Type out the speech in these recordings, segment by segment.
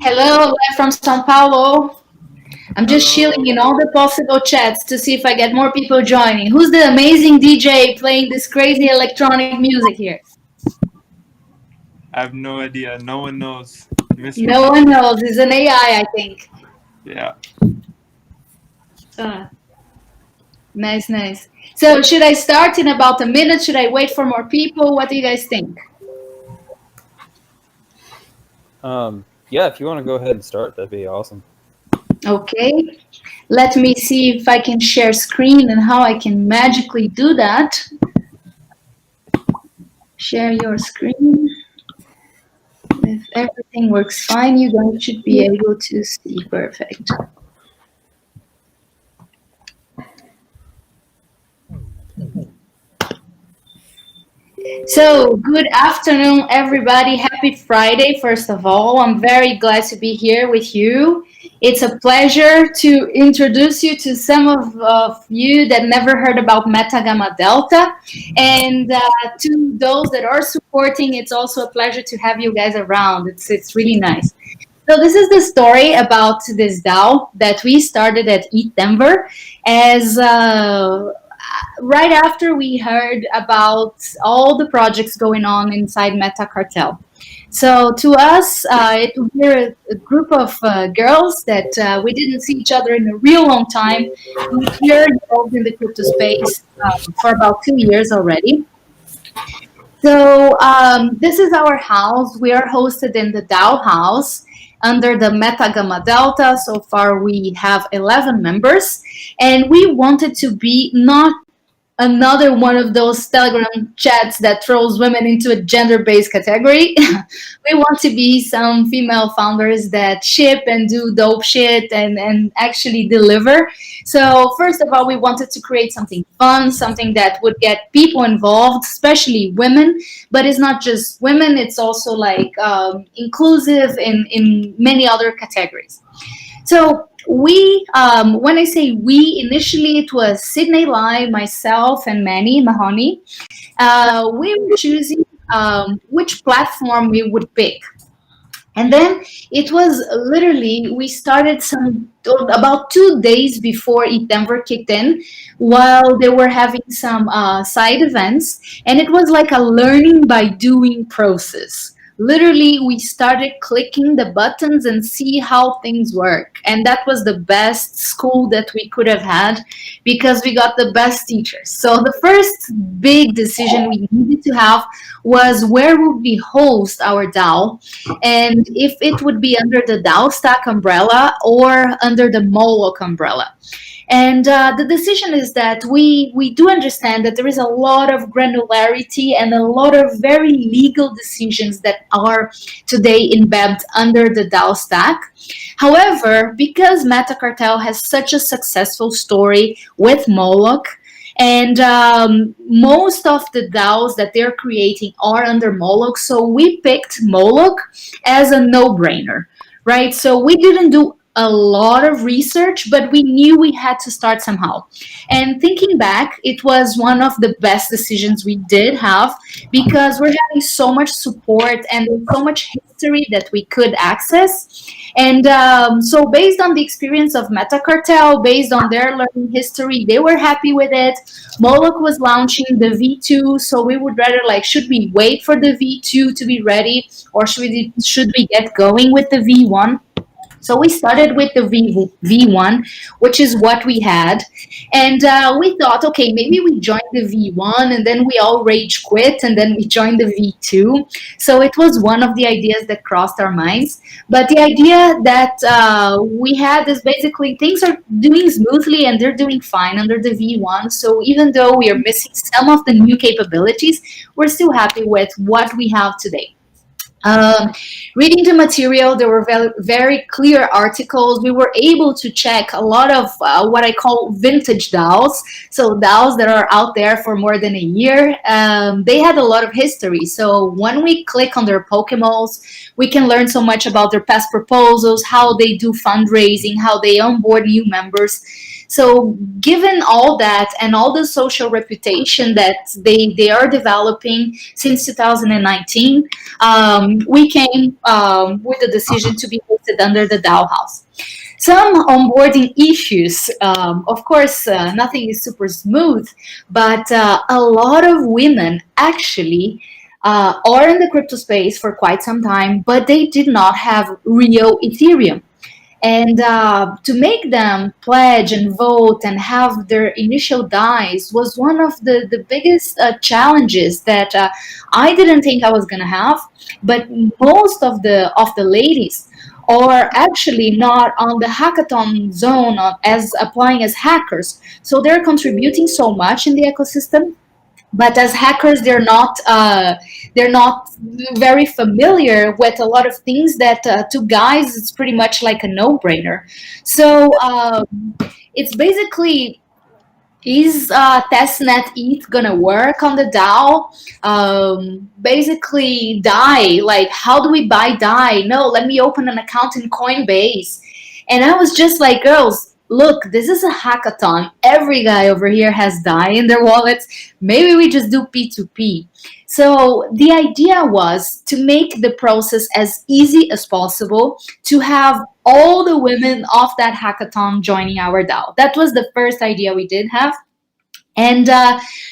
Hello, live from São Paulo. I'm just chilling Hello. in all the possible chats to see if I get more people joining. Who's the amazing DJ playing this crazy electronic music here? I have no idea. No one knows. Mystery. No one knows. It's an AI, I think. Yeah. Ah, nice, nice. So, should I start in about a minute? Should I wait for more people? What do you guys think? Yeah, if you want to go ahead and start, that'd be awesome. Okay. Let me see if I can share screen and how I can magically do that. Share your screen. If everything works fine, you guys should be able to see perfect. So, good afternoon, everybody. Happy Friday, first of all. I'm very glad to be here with you. It's a pleasure to introduce you to some of you that never heard about MetaGammaDelta. And to those that are supporting, it's also a pleasure to have you guys around. It's really nice. So this is the story about this DAO that we started at ETH Denver as right after we heard about all the projects going on inside Meta Cartel. So to us, we're a group of girls that we didn't see each other in a real long time. We're involved in the crypto space for about 2 years already. So this is our house. We are hosted in the DAO house under the MetaGammaDelta. So far, we have 11 members, and we wanted to be not another one of those Telegram chats that throws women into a gender-based category. We want to be some female founders that ship and do dope shit and actually deliver. So first of all, we wanted to create something fun, something that would get people involved, especially women. But it's not just women; it's also like inclusive in many other categories. So we, when I say we, initially it was Sydney Lai, myself, and Manny Mahoney. We were choosing which platform we would pick. And then it was literally, we started about 2 days before ETH Denver kicked in, while they were having some side events. And it was like a learning by doing process. Literally, we started clicking the buttons and see how things work. And that was the best school that we could have had because we got the best teachers. So the first big decision we needed to have was where would we host our DAO, and if it would be under the DAO Stack umbrella or under the Moloch umbrella. And the decision is that we do understand that there is a lot of granularity and a lot of very legal decisions that are today embedded under the DAO stack. However, because Meta Cartel has such a successful story with Moloch, and most of the DAOs that they're creating are under Moloch, so we picked Moloch as a no-brainer, right? So we didn't do a lot of research, but we knew we had to start somehow. And thinking back, it was one of the best decisions we did have because we're having so much support and so much history that we could access. And so based on the experience of Meta Cartel, based on their learning history, they were happy with it. Moloch was launching the V2, so we would rather like, should we wait for the V2 to be ready, or should we get going with the V1? So we started with the V1, which is what we had. And we thought, okay, maybe we join the V1 and then we all rage quit and then we join the V2. So it was one of the ideas that crossed our minds. But the idea that we had is basically things are doing smoothly and they're doing fine under the V1. So even though we are missing some of the new capabilities, we're still happy with what we have today. Reading the material, there were very, very clear articles. We were able to check a lot of what I call vintage DAOs. So DAOs that are out there for more than a year. They had a lot of history. So when we click on their Pokemons, we can learn so much about their past proposals, how they do fundraising, how they onboard new members. So given all that and all the social reputation that they are developing since 2019, we came with the decision to be hosted under the DAO house. Some onboarding issues, of course, nothing is super smooth, but a lot of women actually are in the crypto space for quite some time, but they did not have real Ethereum. And to make them pledge and vote and have their initial dies was one of the biggest challenges that I didn't think I was going to have. But most of the ladies are actually not on the hackathon zone as applying as hackers. So they're contributing so much in the ecosystem, but as hackers they're not very familiar with a lot of things that to guys it's pretty much like a no-brainer. So it's basically, is testnet ETH gonna work on the DAO? Basically, DAI, like how do we buy DAI? No, let me open an account in Coinbase. And I was just like, girls, look, this is a hackathon. Every guy over here has DAI in their wallets. Maybe we just do P2P. So the idea was to make the process as easy as possible, to have all the women of that hackathon joining our DAO. That was the first idea we did have. And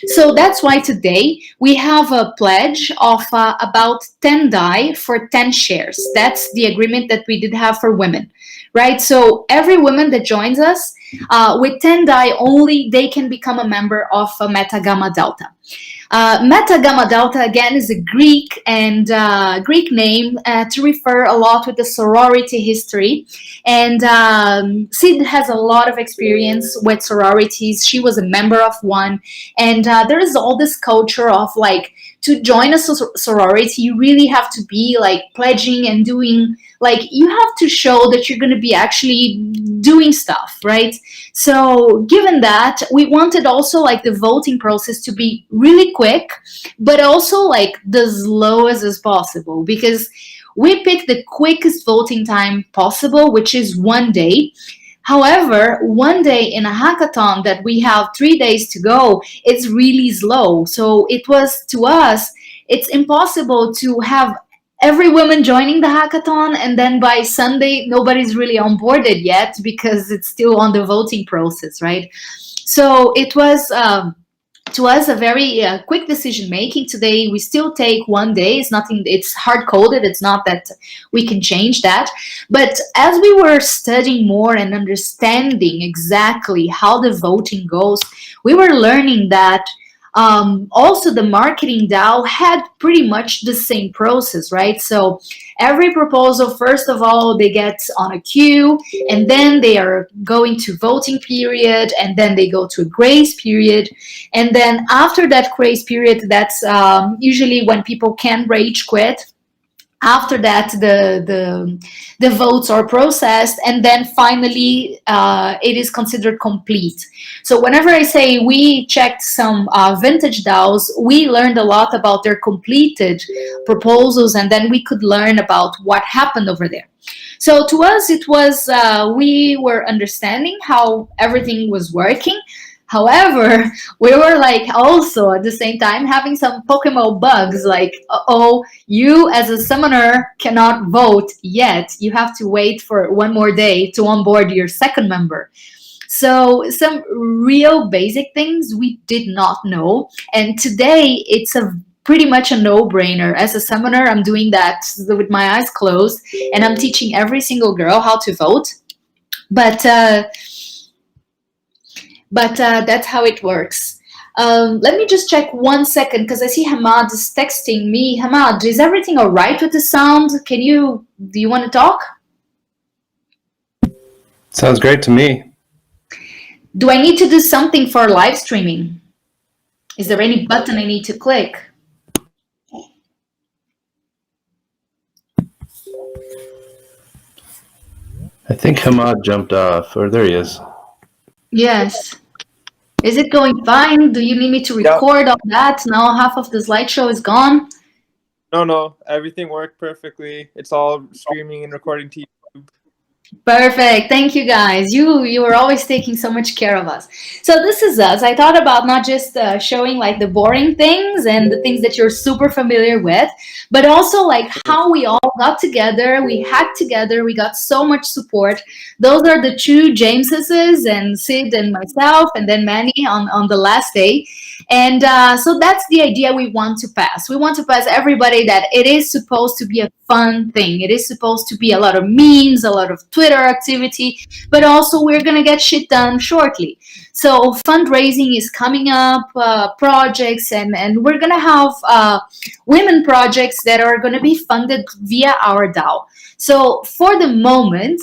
so that's why today we have a pledge of about 10 DAI for 10 shares. That's the agreement that we did have for women, right? So every woman that joins us with 10 DAI only, they can become a member of MetaGammaDelta. MetaGammaDelta, again, is a Greek and Greek name to refer a lot with the sorority history. And Sid has a lot of experience with sororities. She was a member of one. And there is all this culture of like, to join a sorority, you really have to be like pledging and doing, like, you have to show that you're going to be actually doing stuff, right? So given that, we wanted also like the voting process to be really quick, but also like the slowest as possible, because we picked the quickest voting time possible, which is 1 day. However, 1 day in a hackathon that we have 3 days to go, it's really slow. So it was, to us, it's impossible to have every woman joining the hackathon and then by Sunday nobody's really onboarded yet because it's still on the voting process, right? So it was to us a very quick decision making. Today we still take 1 day. It's nothing, it's hard coded, it's not that we can change that. But as we were studying more and understanding exactly how the voting goes, we were learning that also the marketing DAO had pretty much the same process, right? So every proposal, first of all, they get on a queue, and then they are going to voting period, and then they go to a grace period. And then after that grace period, that's usually when people can rage quit. After that, the votes are processed, and then finally it is considered complete. So whenever I say we checked some vintage DAOs, we learned a lot about their completed proposals, and then we could learn about what happened over there. So to us, it was, we were understanding how everything was working. However, we were like also at the same time having some Pokemon bugs, like, oh, you as a summoner cannot vote yet. You have to wait for 1 more day to onboard your second member. So some real basic things we did not know. And today it's a pretty much a no-brainer. As a summoner, I'm doing that with my eyes closed, and I'm teaching every single girl how to vote. But that's how it works. Let me just check 1 second, because I see Hamad is texting me. Hamad, is everything all right with the sound? Do you want to talk? Sounds great to me. Do I need to do something for live streaming? Is there any button I need to click? I think Hamad jumped off, or there he is. Yes. Is it going fine? Do you need me to record all that? Now half of the slideshow is gone. No, everything worked perfectly. It's all streaming and recording to YouTube. Perfect. Thank you, guys. You were always taking so much care of us. So this is us. I thought about not just showing like the boring things and the things that you're super familiar with, but also like how we all got together. We hacked together. We got so much support. Those are the two Jameses and Sid and myself, and then Manny on the last day. And so that's the idea we want to pass. We want to pass everybody that it is supposed to be a fun thing. It is supposed to be a lot of memes, a lot of Twitter activity, but also we're going to get shit done shortly. So fundraising is coming up, projects, and we're going to have women projects that are going to be funded via our DAO. So for the moment,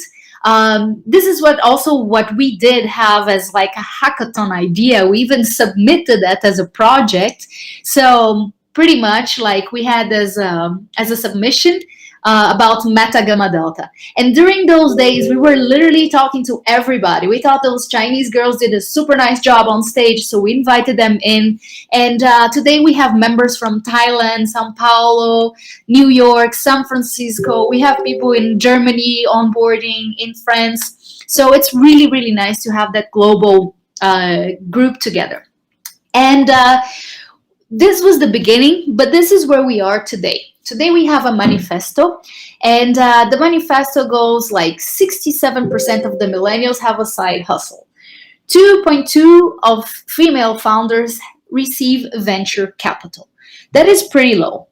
this is what we did have as like a hackathon idea. We even submitted that as a project. So pretty much like we had as a submission about MetaGammaDelta. And during those days, we were literally talking to everybody. We thought those Chinese girls did a super nice job on stage, so we invited them in. And today we have members from Thailand, Sao Paulo, New York, San Francisco. We have people in Germany onboarding, in France. So it's really, really nice to have that global group together. And this was the beginning, but this is where we are today. Today we have a manifesto, and the manifesto goes like 67% of the millennials have a side hustle. 2.2 of female founders receive venture capital. That is pretty low.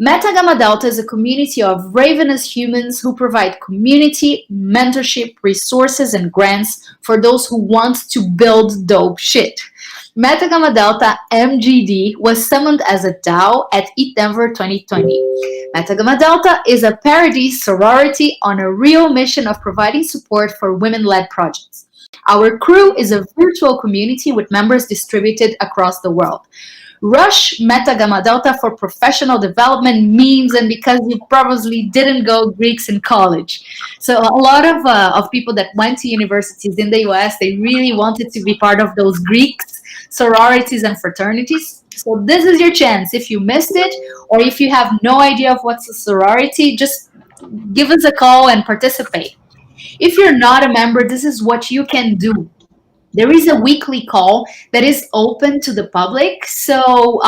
MetaGammaDelta is a community of ravenous humans who provide community, mentorship, resources, and grants for those who want to build dope shit. MetaGammaDelta MGD was summoned as a DAO at ETH 2020. MetaGammaDelta is a parody sorority on a real mission of providing support for women-led projects. Our crew is a virtual community with members distributed across the world. Rush MetaGammaDelta for professional development, memes, and because you probably didn't go Greeks in college. So a lot of people that went to universities in the US, they really wanted to be part of those Greeks, sororities, and fraternities. So this is your chance. If you missed it, or if you have no idea of what's a sorority, just give us a call and participate. If you're not a member, this is what you can do. There is a weekly call that is open to the public. So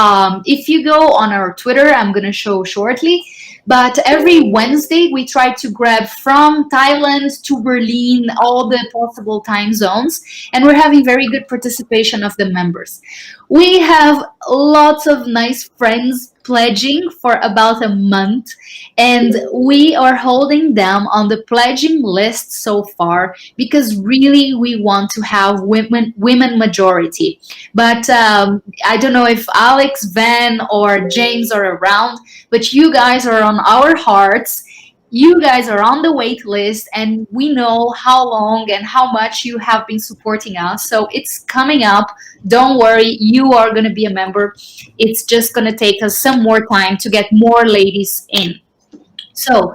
if you go on our Twitter, I'm going to show shortly. But every Wednesday, we try to grab from Thailand to Berlin all the possible time zones. And we're having very good participation of the members. We have lots of nice friends pledging for about a month. And we are holding them on the pledging list so far because really we want to have women majority. But I don't know if Alex, Van, or James are around, but you guys are on our hearts. You guys are on the wait list, and we know how long and how much you have been supporting us. So it's coming up. Don't worry, you are going to be a member. It's just going to take us some more time to get more ladies in. So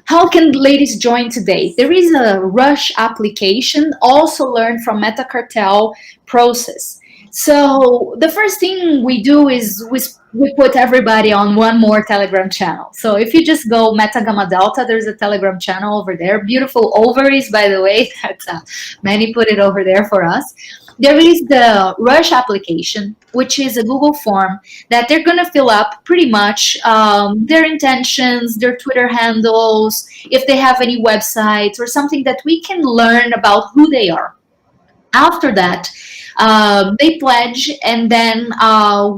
how can ladies join today? There is a Rush application, also learned from MetaCartel process. So the first thing we do is we put everybody on one more Telegram channel. So if you just go MetaGammaDelta, there's a Telegram channel over there. Beautiful ovaries, by the way. That's Manny put it over there for us. There is the Rush application, which is a Google form that they're going to fill up pretty much their intentions, their Twitter handles, if they have any websites or something that we can learn about who they are. After that, they pledge, and then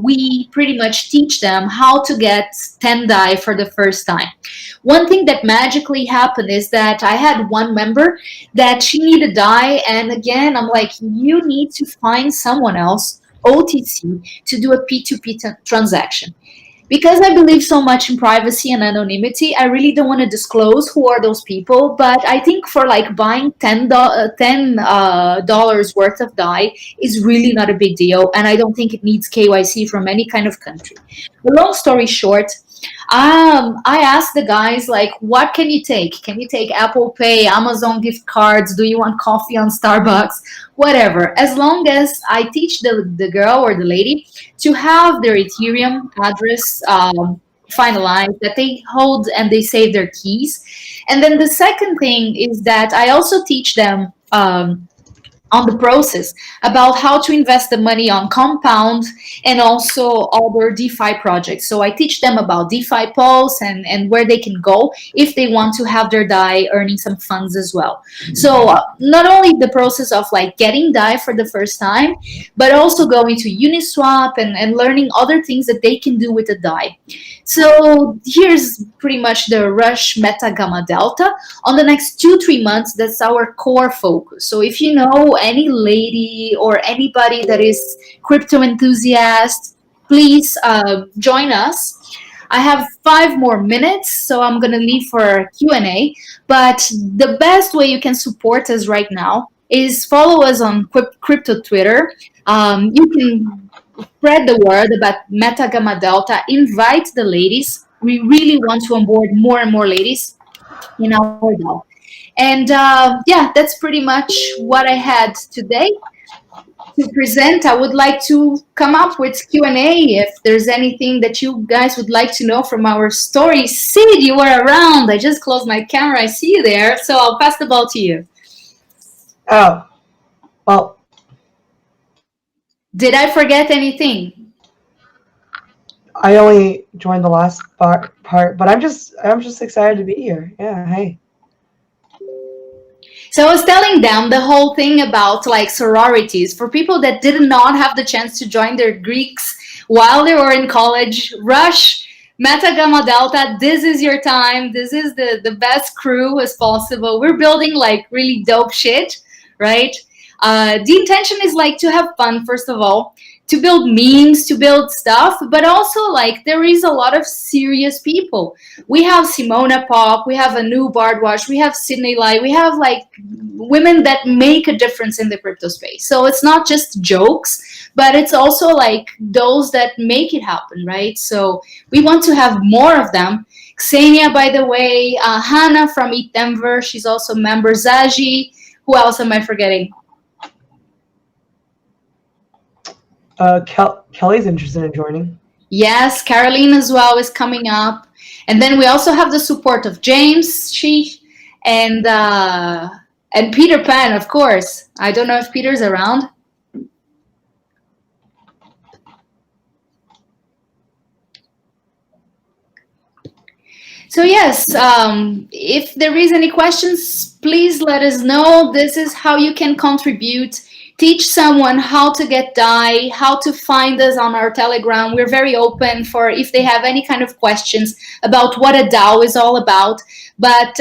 we pretty much teach them how to get 10 DAI for the first time. One thing that magically happened is that I had one member that she needed DAI, and again, I'm like, you need to find someone else, OTC, to do a P2P transaction. Because I believe so much in privacy and anonymity, I really don't want to disclose who are those people. But I think for like buying $10 worth of DAI is really not a big deal. And I don't think it needs KYC from any kind of country. But long story short, I asked the guys, like, what can you take? Can you take Apple Pay, Amazon gift cards? Do you want coffee on Starbucks? Whatever. As long as I teach the girl or the lady to have their Ethereum address finalized, that they hold and they save their keys. And then the second thing is that I also teach them on the process about how to invest the money on Compound and also other DeFi projects. So I teach them about DeFi pools and where they can go if they want to have their DAI earning some funds as well. So not only the process of like getting DAI for the first time, but also going to Uniswap and learning other things that they can do with the DAI. So here's pretty much the Rush MetaGammaDelta. On the next 2-3 months, that's our core focus. So if you know any lady or anybody that is crypto enthusiast, please join us. I have 5 more minutes, so I'm going to leave for Q&A. But the best way you can support us right now is follow us on crypto Twitter. You can spread the word about MetaGammaDelta. Invite the ladies. We really want to onboard more and more ladies in our DAO. And yeah, that's pretty much what I had today to present. I would like to come up with Q&A if there's anything that you guys would like to know from our story. Sid, you were around. I just closed my camera. I see you there. So I'll pass the ball to you. Oh, well. Did I forget anything? I only joined the last part, but I'm just excited to be here. Yeah, hey. So I was telling them the whole thing about like sororities for people that did not have the chance to join their Greeks while they were in college. Rush, MetaGammaDelta, this is your time. This is the best crew as possible. We're building like really dope shit, right? The intention is like to have fun, first of all, to build memes, to build stuff, but also like there is a lot of serious people. We have Simona Pop, we have Anu Bardwash, we have Sydney Lai, we have like women that make a difference in the crypto space. So it's not just jokes, but it's also like those that make it happen, right? So we want to have more of them. Xenia, by the way, Hannah from Eat Denver, she's also a member. Zaji, who else am I forgetting? Kelly's interested in joining. Yes, Caroline as well is coming up. And then we also have the support of James, and Peter Pan, of course. I don't know if Peter's around. So yes, if there is any questions, please let us know. This is how you can contribute. Teach someone how to get DAI, how to find us on our Telegram. We're very open for if they have any kind of questions about what a DAO is all about. But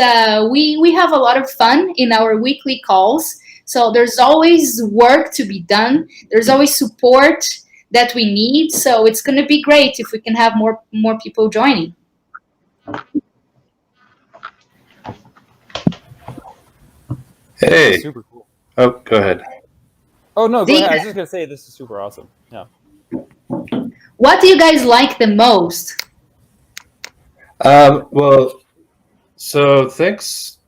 we have a lot of fun in our weekly calls. So there's always work to be done. There's always support that we need. So it's going to be great if we can have more people joining. Hey. Super cool. Oh, go ahead. Oh, no, go ahead. I was just going to say this is super awesome. Yeah. What do you guys like the most? Well, so thanks.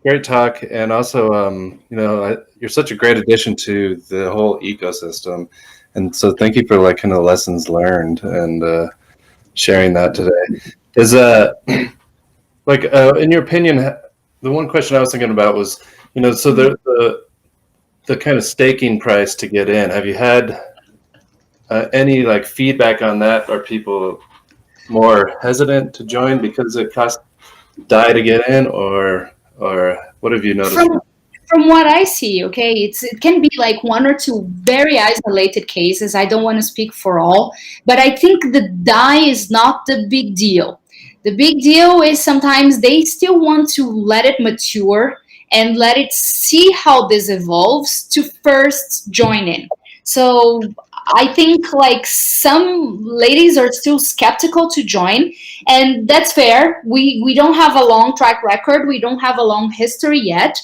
Great talk. And also, you're such a great addition to the whole ecosystem. And so thank you for like kind of lessons learned and sharing that today. Is like, in your opinion, the one question I was thinking about was, so the kind of staking price to get in. Have you had any like feedback on that? Are people more hesitant to join because it costs DAI to get in, or what have you noticed? From what I see, okay, it can be like 1 or 2 very isolated cases. I don't want to speak for all, but I think the DAI is not the big deal. The big deal is sometimes they still want to let it mature and let it see how this evolves to first join in. So I think like some ladies are still skeptical to join, and that's fair. We don't have a long track record. We don't have a long history yet.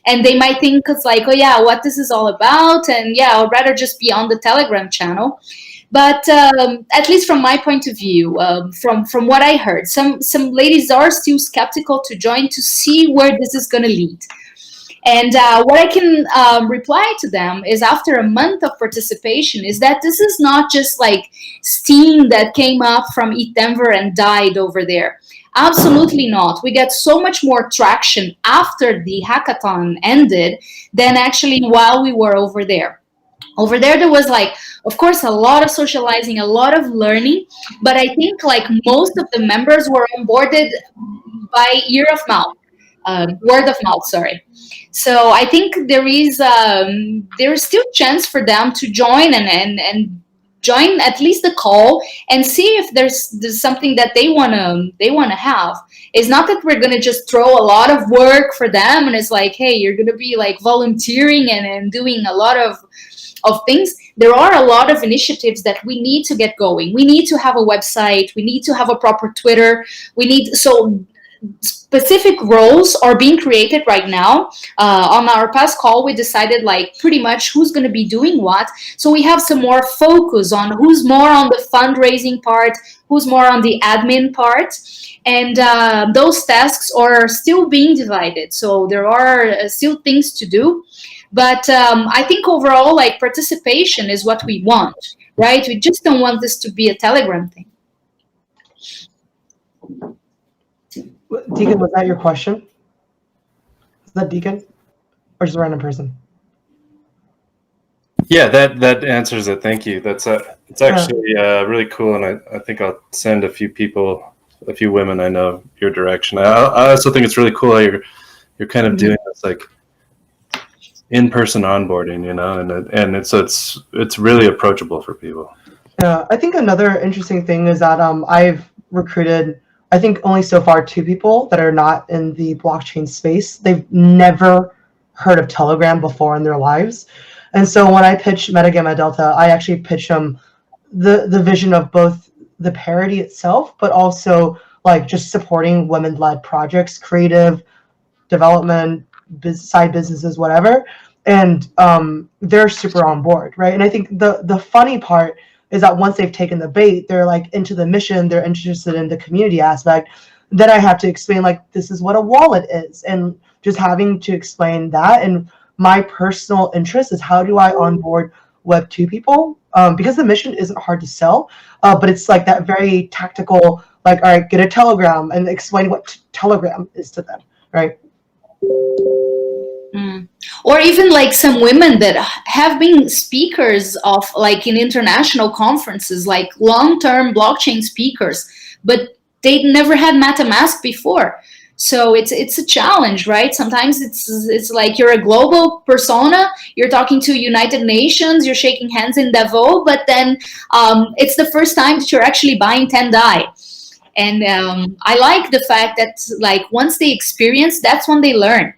And they might think it's like, oh yeah, what this is all about. And yeah, I'd rather just be on the Telegram channel. But at least from my point of view, from what I heard, some ladies are still skeptical to join to see where this is going to lead. And what I can reply to them is, after a month of participation, is that this is not just like steam that came up from Eat Denver and died over there. Absolutely not. We get so much more traction after the hackathon ended than actually while we were over there. Over there was like, of course, a lot of socializing, a lot of learning, but I think like most of the members were onboarded by word of mouth, sorry. So I think there's still chance for them to join and join at least the call and see if there's something that they wanna have. It's not that we're gonna just throw a lot of work for them and it's like, hey, you're gonna be like volunteering and doing a lot of things. There are a lot of initiatives that we need to get going. We need to have a website. We need to have a proper Twitter. So specific roles are being created right now. On our past call, we decided like pretty much who's going to be doing what. So we have some more focus on who's more on the fundraising part, who's more on the admin part. And those tasks are still being divided. So there are still things to do. But I think overall, like, participation is what we want, right? We just don't want this to be a Telegram thing. Deacon, was that your question? Is that Deacon? Or just a random person? Yeah, that answers it. Thank you. It's actually really cool, and I think I'll send a few women I know your direction. I also think it's really cool how you're kind of doing this like in-person onboarding, you know, and it's really approachable for people. Yeah, I think another interesting thing is that I've recruited, I think, only so far 2 people that are not in the blockchain space. They've never heard of Telegram before in their lives. And so when I pitched MetaGammaDelta, I actually pitched them the vision of both the parity itself, but also like just supporting women-led projects, creative development, side businesses, whatever. And they're super on board, right? And I think the funny part is that once they've taken the bait, they're like into the mission, they're interested in the community aspect. Then I have to explain like, this is what a wallet is, and just having to explain that. And my personal interest is, how do I onboard Web2 people? Because the mission isn't hard to sell, but it's like that very tactical, like, all right, get a Telegram and explain what Telegram is to them, right? Or even like some women that have been speakers of like in international conferences, like long-term blockchain speakers, but they never had MetaMask before. So it's a challenge, right? Sometimes it's like you're a global persona, you're talking to United Nations, you're shaking hands in Davos, but then it's the first time that you're actually buying 10 DAI. And I like the fact that like once they experience, that's when they learn.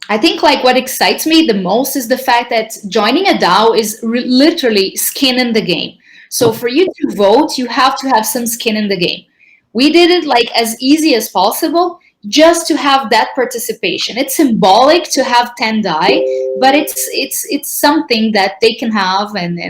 I think like what excites me the most is the fact that joining a DAO is literally skin in the game. So for you to vote, you have to have some skin in the game. We did it like as easy as possible just to have that participation. It's symbolic to have 10 DAI, but it's something that they can have and they